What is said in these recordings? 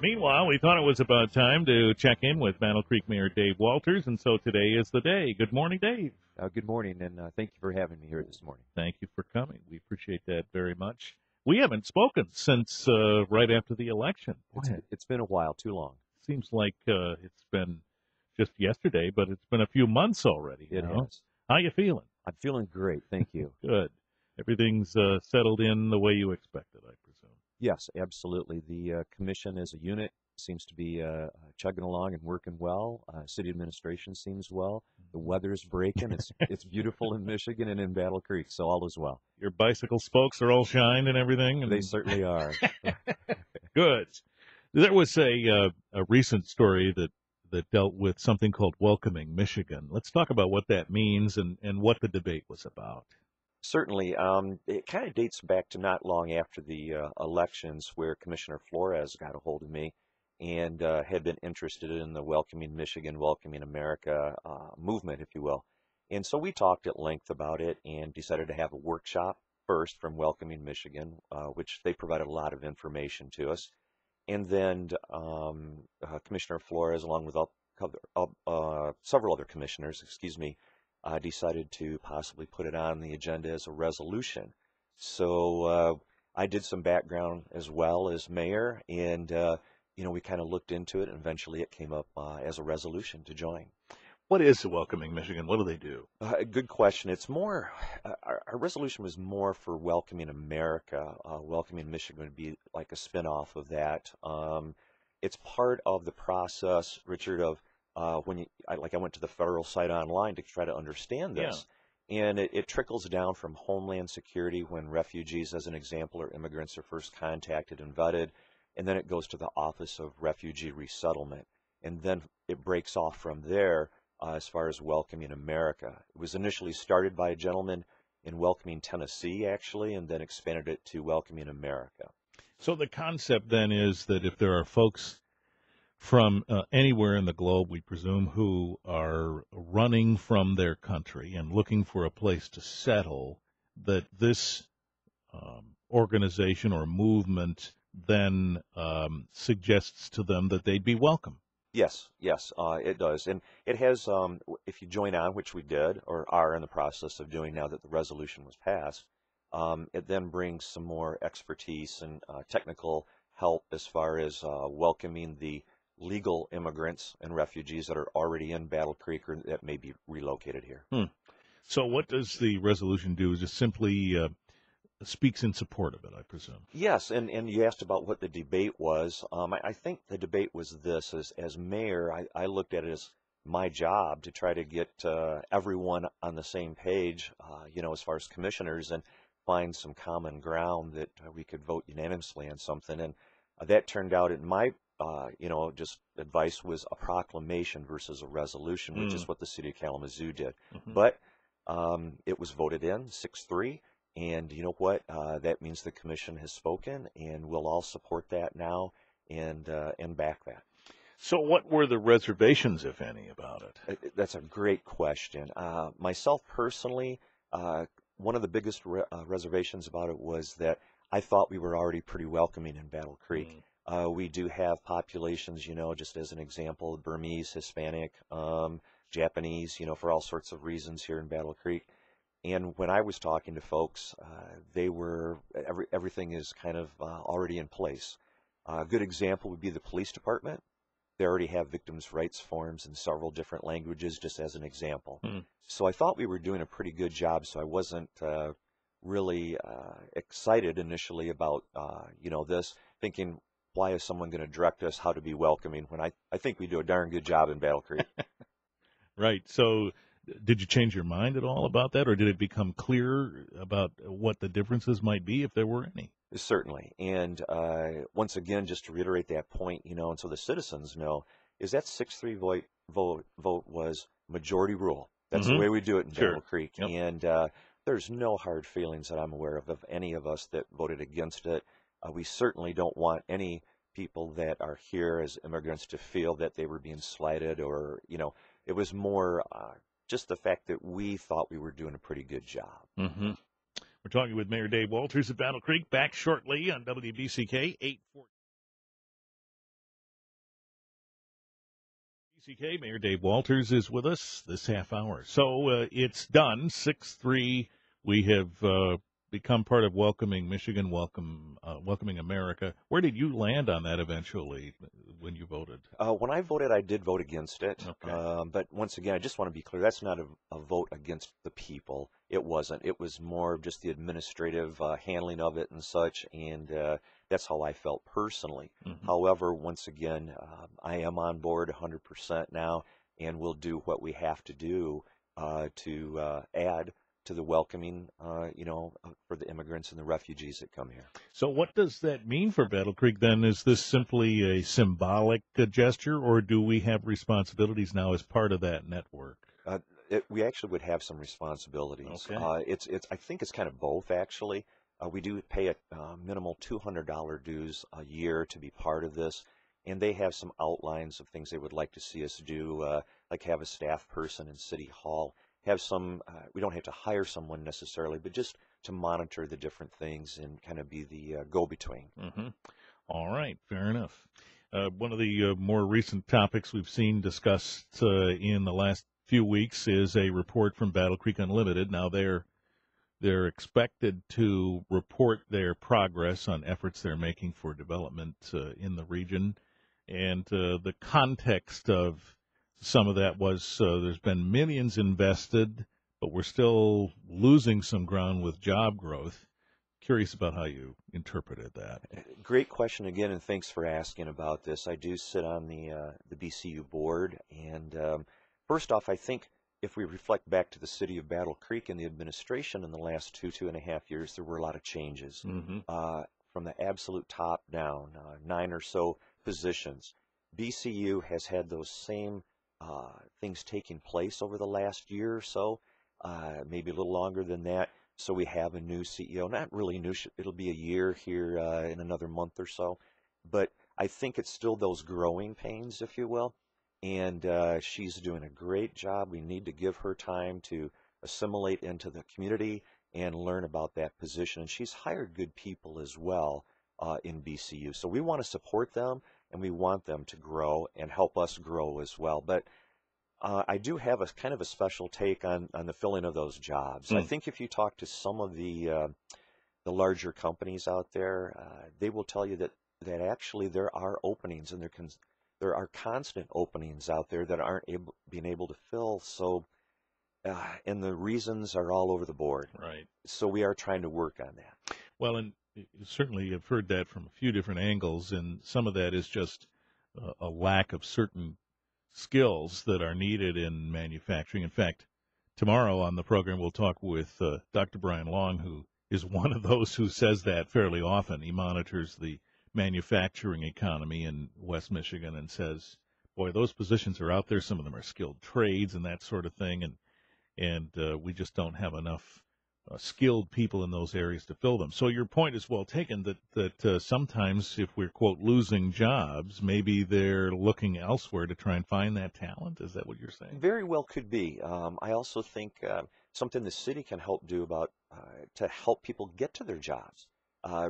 Meanwhile, we thought it was about time to check in with Battle Creek Mayor Dave Walters, and so today is the day. Good morning, Dave. Good morning, and thank you for having me here this morning. Thank you for coming. We appreciate that very much. We haven't spoken since right after the election. It's been a while, too long. Seems like it's been just yesterday, but it's been a few months already. It has. How you feeling? I'm feeling great, thank you. Good. Everything's settled in the way you expected, I presume. Yes, absolutely. The commission as a unit seems to be chugging along and working well. City administration seems well. The weather's breaking. It's beautiful in Michigan and in Battle Creek, so all is well. Your bicycle spokes are all shined and everything? And they certainly are. Good. There was a recent story that dealt with something called Welcoming Michigan. Let's talk about what that means and what the debate was about. Certainly. It kind of dates back to not long after the elections where Commissioner Flores got a hold of me and had been interested in the Welcoming Michigan, Welcoming America movement, if you will. And so we talked at length about it and decided to have a workshop first from Welcoming Michigan, which they provided a lot of information to us. And then Commissioner Flores, along with several other commissioners, decided to possibly put it on the agenda as a resolution. So I did some background as well as mayor, and we kind of looked into it, and eventually it came up as a resolution to join. What is Welcoming Michigan? What do they do? Good question. It's more, our resolution was more for Welcoming America. Welcoming Michigan would be like a spinoff of that. It's part of the process, Richard, of when I went to the federal site online to try to understand this. Yeah. And it trickles down from Homeland Security when refugees, as an example, or immigrants are first contacted and vetted. And then it goes to the Office of Refugee Resettlement. And then it breaks off from there as far as Welcoming America. It was initially started by a gentleman in Welcoming, Tennessee, actually, and then expanded it to Welcoming America. So the concept then is that if there are folks from anywhere in the globe, we presume, who are running from their country and looking for a place to settle, that this organization or movement then suggests to them that they'd be welcome. Yes, it does. And it has, if you join on, which we did, or are in the process of doing now that the resolution was passed, it then brings some more expertise and technical help as far as welcoming the legal immigrants and refugees that are already in Battle Creek or that may be relocated here. So what does the resolution do? Is it simply speaks in support of it, I presume? Yes, and you asked about what the debate was. I think the debate was this. As mayor, I looked at it as my job to try to get everyone on the same page, as far as commissioners, and find some common ground that we could vote unanimously on something. And that turned out, in my just advice, was a proclamation versus a resolution, which is what the city of Kalamazoo did. But it was voted in 6-3. And you know what? That means the commission has spoken, and we'll all support that now and back that. So what were the reservations, if any, about it? That's a great question. Myself personally, one of the biggest reservations about it was that I thought we were already pretty welcoming in Battle Creek. We do have populations, just as an example, Burmese, Hispanic, Japanese, for all sorts of reasons here in Battle Creek. And when I was talking to folks, everything is kind of already in place. A good example would be the police department. They already have victims' rights forms in several different languages, just as an example. So I thought we were doing a pretty good job, so I wasn't really excited initially about, this, thinking, why is someone going to direct us how to be welcoming when I think we do a darn good job in Battle Creek. Right. So did you change your mind at all about that, or did it become clear about what the differences might be, if there were any? Certainly. And once again, just to reiterate that point, and so the citizens know, is that 6-3 vote was majority rule. That's the way we do it in Battle Creek. Yep. And there's no hard feelings that I'm aware of any of us that voted against it. We certainly don't want any people that are here as immigrants to feel that they were being slighted or, it was more just the fact that we thought we were doing a pretty good job. We're talking with Mayor Dave Walters of Battle Creek. Back shortly on WBCK 840. WBCK, Mayor Dave Walters is with us this half hour. So it's done, 6-3. We have become part of Welcoming Michigan, Welcoming America. Where did you land on that eventually when you voted? When I voted, I did vote against it. Okay. But once again, I just want to be clear, that's not a vote against the people. It wasn't. It was more of just the administrative handling of it and such, and that's how I felt personally. Mm-hmm. However, once again, I am on board 100% now, and we'll do what we have to do to add to the welcoming, for the immigrants and the refugees that come here. So what does that mean for Battle Creek then? Is this simply a symbolic gesture, or do we have responsibilities now as part of that network? We actually would have some responsibilities. Okay. I think it's kind of both, actually. We do pay a minimal $200 dues a year to be part of this, and they have some outlines of things they would like to see us do, like have a staff person in City Hall, have some, we don't have to hire someone necessarily, but just to monitor the different things and kind of be the go-between. Mm-hmm. All right, fair enough. One of the more recent topics we've seen discussed in the last few weeks is a report from Battle Creek Unlimited. Now they're expected to report their progress on efforts they're making for development in the region, and the context of some of that was there's been millions invested, but we're still losing some ground with job growth. Curious about how you interpreted that. Great question again, and thanks for asking about this. I do sit on the BCU board, and first off, I think if we reflect back to the city of Battle Creek and the administration in the last 2.5 years, there were a lot of changes. Mm-hmm. From the absolute top down, 9 or so positions. BCU has had those same things taking place over the last year or so, maybe a little longer than that. So we have a new CEO, not really new, it'll be a year here in another month or so, but I think it's still those growing pains, if you will, and she's doing a great job. We need to give her time to assimilate into the community and learn about that position, and she's hired good people as well in BCU. So we want to support them, and we want them to grow and help us grow as well. But I do have a kind of a special take on the filling of those jobs. I think if you talk to some of the larger companies out there, they will tell you that actually there are openings, and there are constant openings out there that aren't being able to fill. So, and the reasons are all over the board. Right. So we are trying to work on that. Well, and certainly you've heard that from a few different angles, and some of that is just a lack of certain skills that are needed in manufacturing. In fact, tomorrow on the program we'll talk with Dr. Brian Long, who is one of those who says that fairly often. He monitors the manufacturing economy in West Michigan and says, boy, those positions are out there. Some of them are skilled trades and that sort of thing, and we just don't have enough skilled people in those areas to fill them. So your point is well taken that sometimes if we're, quote, losing jobs, maybe they're looking elsewhere to try and find that talent. Is that what you're saying? Very well could be. I also think something the city can help do about to help people get to their jobs.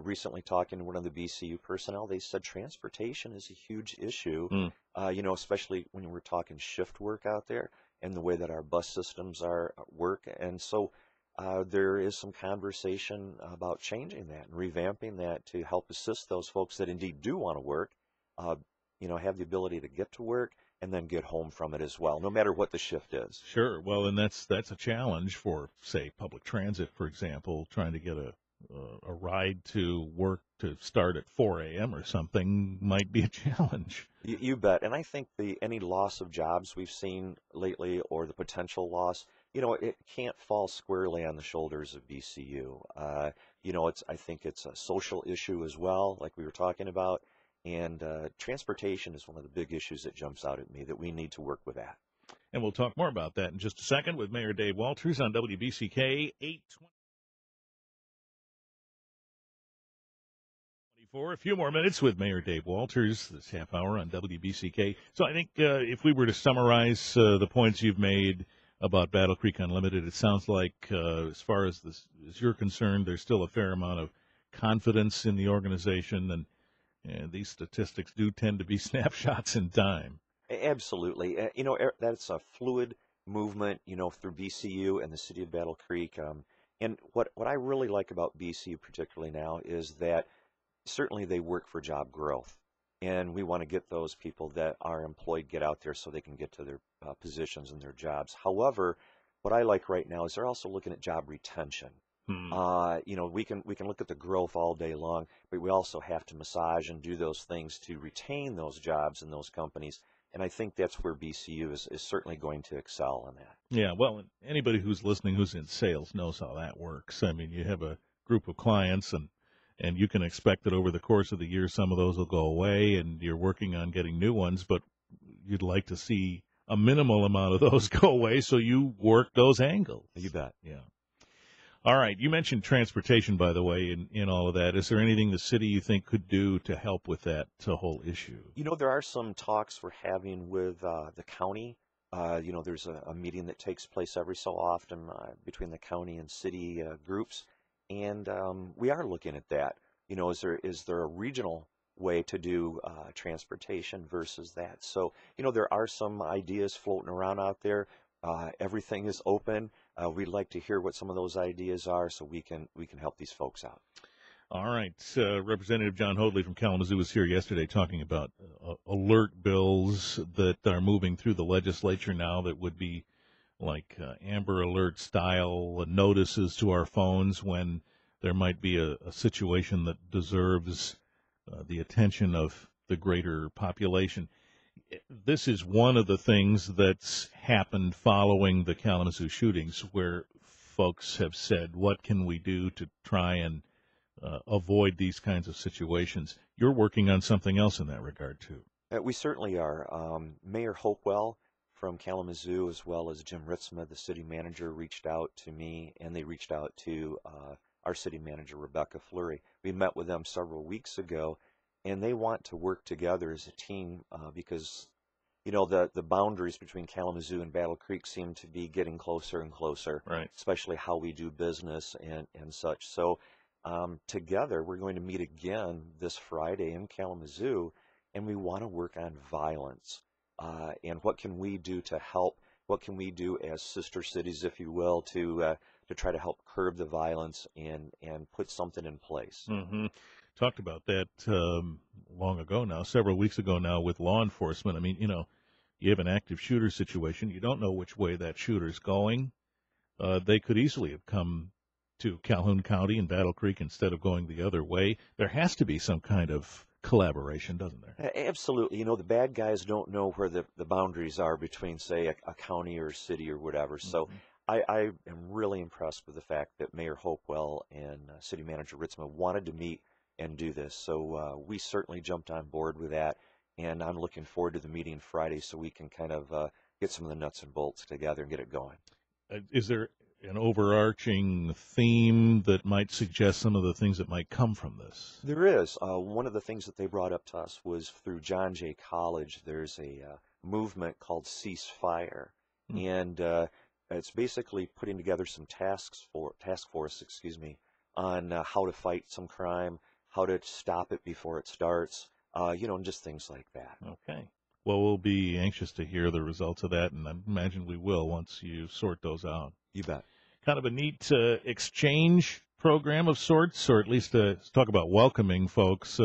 Recently talking to one of the BCU personnel, they said transportation is a huge issue, especially when we're talking shift work out there and the way that our bus systems work. And so there is some conversation about changing that and revamping that to help assist those folks that indeed do want to work, have the ability to get to work and then get home from it as well, no matter what the shift is. Sure. Well, and that's a challenge for, say, public transit, for example, trying to get a ride to work to start at 4 a.m. or something might be a challenge. You bet. And I think any loss of jobs we've seen lately or the potential loss, it can't fall squarely on the shoulders of BCU. I think it's a social issue as well, like we were talking about. And transportation is one of the big issues that jumps out at me that we need to work with that. And we'll talk more about that in just a second with Mayor Dave Walters on WBCK 820. For a few more minutes with Mayor Dave Walters this half hour on WBCK. So I think if we were to summarize the points you've made about Battle Creek Unlimited, it sounds like as far as you're concerned, there's still a fair amount of confidence in the organization, and these statistics do tend to be snapshots in time. Absolutely. That's a fluid movement, through BCU and the city of Battle Creek. And what I really like about BCU particularly now is that certainly they work for job growth. And we want to get those people that are employed get out there so they can get to their positions and their jobs. However, what I like right now is they're also looking at job retention. Hmm. We can look at the growth all day long, but we also have to massage and do those things to retain those jobs in those companies. And I think that's where BCU is certainly going to excel in that. Yeah, well, and anybody who's listening who's in sales knows how that works. I mean, you have a group of clients, and you can expect that over the course of the year, some of those will go away, and you're working on getting new ones, but you'd like to see a minimal amount of those go away, so you work those angles. You bet. Yeah. All right. You mentioned transportation, by the way, in all of that. Is there anything the city you think could do to help with that whole issue? There are some talks we're having with the county. There's a meeting that takes place every so often between the county and city groups, and we are looking at that. Is there a regional way to do transportation versus that? So, there are some ideas floating around out there. Everything is open. We'd like to hear what some of those ideas are, so we can help these folks out. All right. Representative John Hoadley from Kalamazoo was here yesterday talking about alert bills that are moving through the legislature now that would be like Amber Alert style notices to our phones when there might be a situation that deserves the attention of the greater population. This is one of the things that's happened following the Kalamazoo shootings where folks have said, what can we do to try and avoid these kinds of situations? You're working on something else in that regard, too. We certainly are. Mayor Hopewell from Kalamazoo, as well as Jim Ritzma, the city manager, reached out to me, and they reached out to our city manager, Rebecca Fleury. We met with them several weeks ago, and they want to work together as a team because, the boundaries between Kalamazoo and Battle Creek seem to be getting closer and closer, Right. especially how we do business and such. So together, we're going to meet again this Friday in Kalamazoo, and we want to work on violence. And what can we do to help? What can we do as sister cities, if you will, to try to help curb the violence and put something in place? Mm-hmm. Talked about that long ago now, several weeks ago now, with law enforcement. I mean, you have an active shooter situation. You don't know which way that shooter's going. They could easily have come to Calhoun County and Battle Creek instead of going the other way. There has to be some kind of collaboration, doesn't there? Absolutely. The bad guys don't know where the boundaries are between, say, a county or a city or whatever. So Mm-hmm. I am really impressed with the fact that Mayor Hopewell and City Manager Ritzma wanted to meet and do this. So we certainly jumped on board with that. And I'm looking forward to the meeting Friday so we can kind of get some of the nuts and bolts together and get it going. Is there an overarching theme that might suggest some of the things that might come from this? There is. One of the things that they brought up to us was through John Jay College, there's a movement called Cease Fire. Hmm. And it's basically putting together some task force, on how to fight some crime, how to stop it before it starts, and just things like that. Okay. Well, we'll be anxious to hear the results of that, and I imagine we will once you sort those out. You bet. Kind of a neat exchange program of sorts, or at least talk about welcoming folks,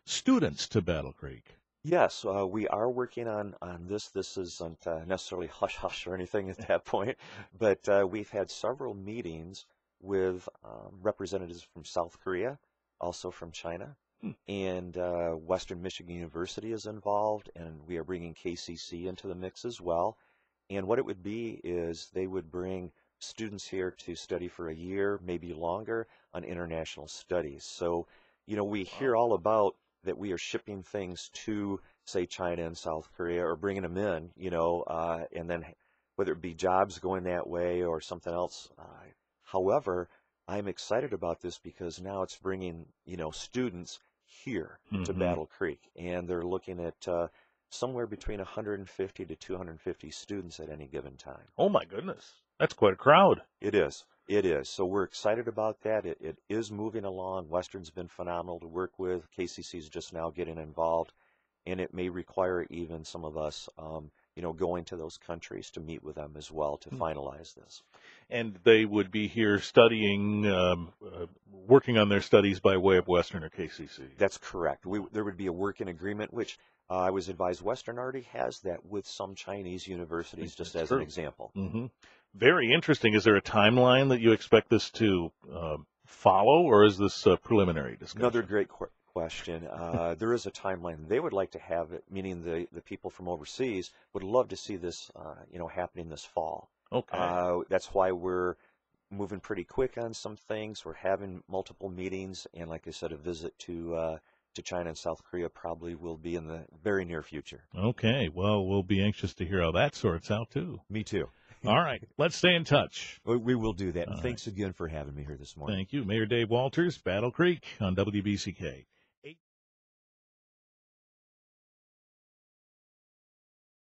students to Battle Creek. Yes, we are working on this. This isn't necessarily hush-hush or anything at that point, but we've had several meetings with representatives from South Korea, also from China, and Western Michigan University is involved, and we are bringing KCC into the mix as well. And what it would be is they would bring students here to study for a year, maybe longer, on international studies. So, we hear all about that we are shipping things to, say, China and South Korea, or bringing them in, and then whether it be jobs going that way or something else. However, I'm excited about this because now it's bringing, students here to Mm-hmm. Battle Creek, and they're looking at somewhere between 150 to 250 students at any given time. Oh, my goodness. That's quite a crowd. It is. It is. So we're excited about that. It is moving along. Western's been phenomenal to work with. KCC's just now getting involved. and it may require even some of us, going to those countries to meet with them as well to finalize this. And they would be here studying, working on their studies by way of Western or KCC. That's correct. There would be a working agreement, which I was advised Western already has that with some Chinese universities, just as an example. Mm-hmm. Very interesting. Is there a timeline that you expect this to follow, or is this a preliminary discussion? Another great question. There is a timeline. They would like to have it, meaning the people from overseas would love to see this, happening this fall. Okay. That's why we're moving pretty quick on some things. We're having multiple meetings, and like I said, a visit to China and South Korea probably will be in the very near future. Okay. Well, we'll be anxious to hear how that sorts out, too. Me too. All right. Let's stay in touch. We will do that. And All thanks again for having me here this morning. Thank you. Mayor Dave Walters, Battle Creek on WBCK.